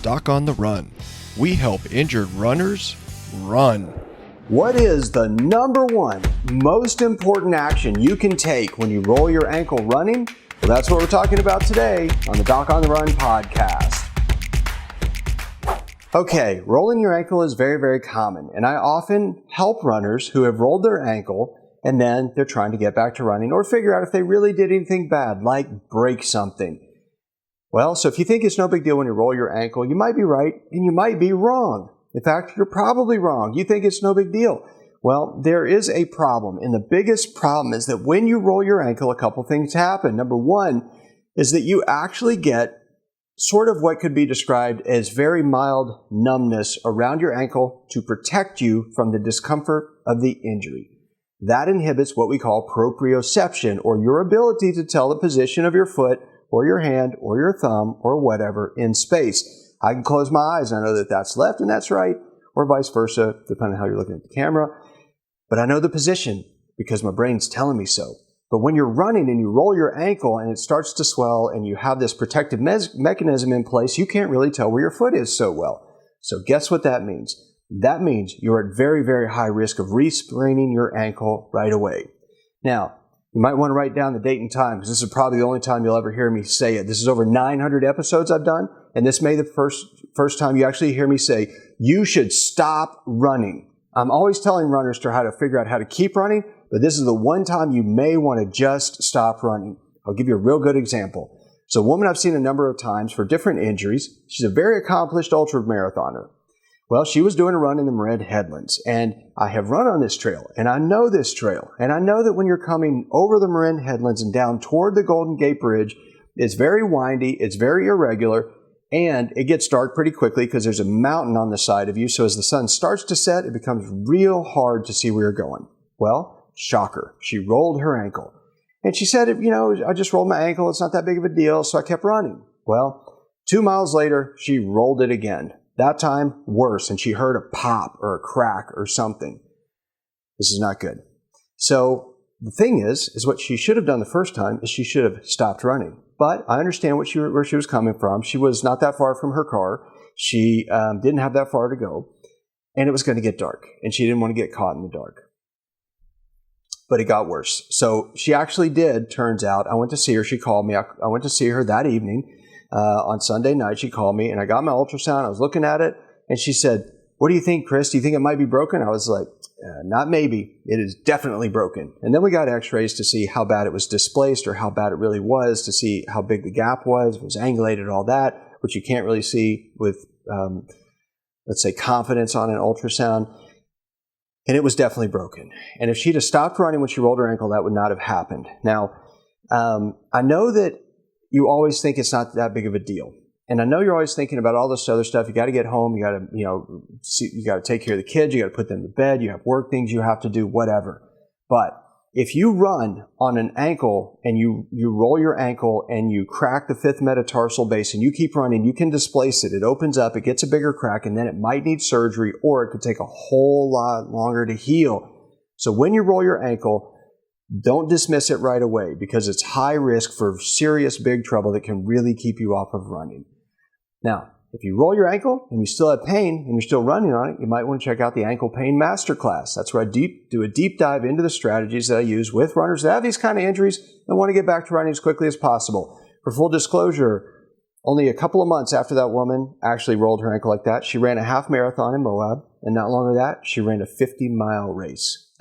Doc on the Run. We help injured runners run. What is the number one most important action you can take when you roll your ankle running? Well, that's what we're talking about today on the Doc on the Run podcast. Okay, rolling your ankle is very, very common, and I often help runners who have rolled their ankle and then they're trying to get back to running or figure out if they really did anything bad, like break something. Well, so if you think it's no big deal when you roll your ankle, you might be right and you might be wrong. In fact, you're probably wrong. You think it's no big deal. Well, there is a problem, and the biggest problem is that when you roll your ankle, a couple things happen. Number one is that you actually get sort of what could be described as very mild numbness around your ankle to protect you from the discomfort of the injury. That inhibits what we call proprioception, or your ability to tell the position of your foot or your hand or your thumb or whatever in space. I can close my eyes and I know that that's left and that's right, or vice versa, depending on how you're looking at the camera. But I know the position because my brain's telling me so. But when you're running and you roll your ankle and it starts to swell and you have this protective mechanism in place, you can't really tell where your foot is so well. So guess what that means? That means you're at very, very high risk of re-spraining your ankle right away. Now, you might want to write down the date and time because this is probably the only time you'll ever hear me say it. This is over 900 episodes I've done, and this may be the first time you actually hear me say, you should stop running. I'm always telling runners how to figure out how to keep running, but this is the one time you may want to just stop running. I'll give you a real good example. So a woman I've seen a number of times for different injuries. She's a very accomplished ultra-marathoner. Well, she was doing a run in the Marin Headlands, and I have run on this trail, and I know this trail, and I know that when you're coming over the Marin Headlands and down toward the Golden Gate Bridge, it's very windy, it's very irregular, and it gets dark pretty quickly because there's a mountain on the side of you, so as the sun starts to set, it becomes real hard to see where you're going. Well, shocker, she rolled her ankle. And she said, I just rolled my ankle, it's not that big of a deal, so I kept running. Well, 2 miles later, she rolled it again. That time, worse, and she heard a pop or a crack or something. This is not good. So the thing is what she should have done the first time is she should have stopped running. But I understand where she was coming from. She was not that far from her car. She didn't have that far to go, and it was going to get dark, and she didn't want to get caught in the dark. But it got worse. So she actually did, turns out. I went to see her. She called me. I went to see her that evening. On Sunday night, she called me, and I got my ultrasound. I was looking at it, and she said, "What do you think, Chris? Do you think it might be broken?" I was like, not maybe. It is definitely broken. And then we got x-rays to see how bad it was displaced or how bad it really was, to see how big the gap was, if it was angulated, all that, which you can't really see with, let's say, confidence on an ultrasound. And it was definitely broken. And if she'd have stopped running when she rolled her ankle, that would not have happened. Now, I know that you always think it's not that big of a deal. And I know you're always thinking about all this other stuff. You got to get home. You got to, you got to take care of the kids. You got to put them to bed. You have work things you have to do, whatever. But if you run on an ankle and you roll your ankle and you crack the fifth metatarsal base and you keep running, you can displace it. It opens up, it gets a bigger crack, and then it might need surgery, or it could take a whole lot longer to heal. So when you roll your ankle, don't dismiss it right away because it's high risk for serious big trouble that can really keep you off of running. Now, if you roll your ankle and you still have pain and you're still running on it, you might want to check out the Ankle Pain Masterclass. That's where I do a deep dive into the strategies that I use with runners that have these kind of injuries and want to get back to running as quickly as possible. For full disclosure, only a couple of months after that woman actually rolled her ankle like that, she ran a half marathon in Moab, and not long after that, she ran a 50-mile race.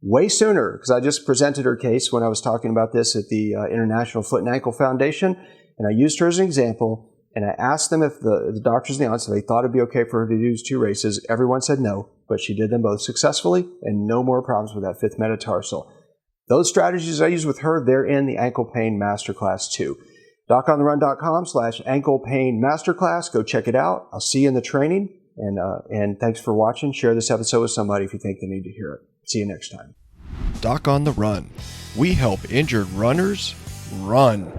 Way sooner, because I just presented her case when I was talking about this at the International Foot and Ankle Foundation, and I used her as an example, and I asked them if the doctors in the audience, if they thought it'd be okay for her to do 2 races. Everyone said no, but she did them both successfully, and no more problems with that fifth metatarsal. Those strategies I use with her, they're in the Ankle Pain Masterclass too. DocOnTheRun.com/Ankle Pain Masterclass. Go check it out. I'll see you in the training, and thanks for watching. Share this episode with somebody if you think they need to hear it. See you next time. Doc on the Run. We help injured runners run.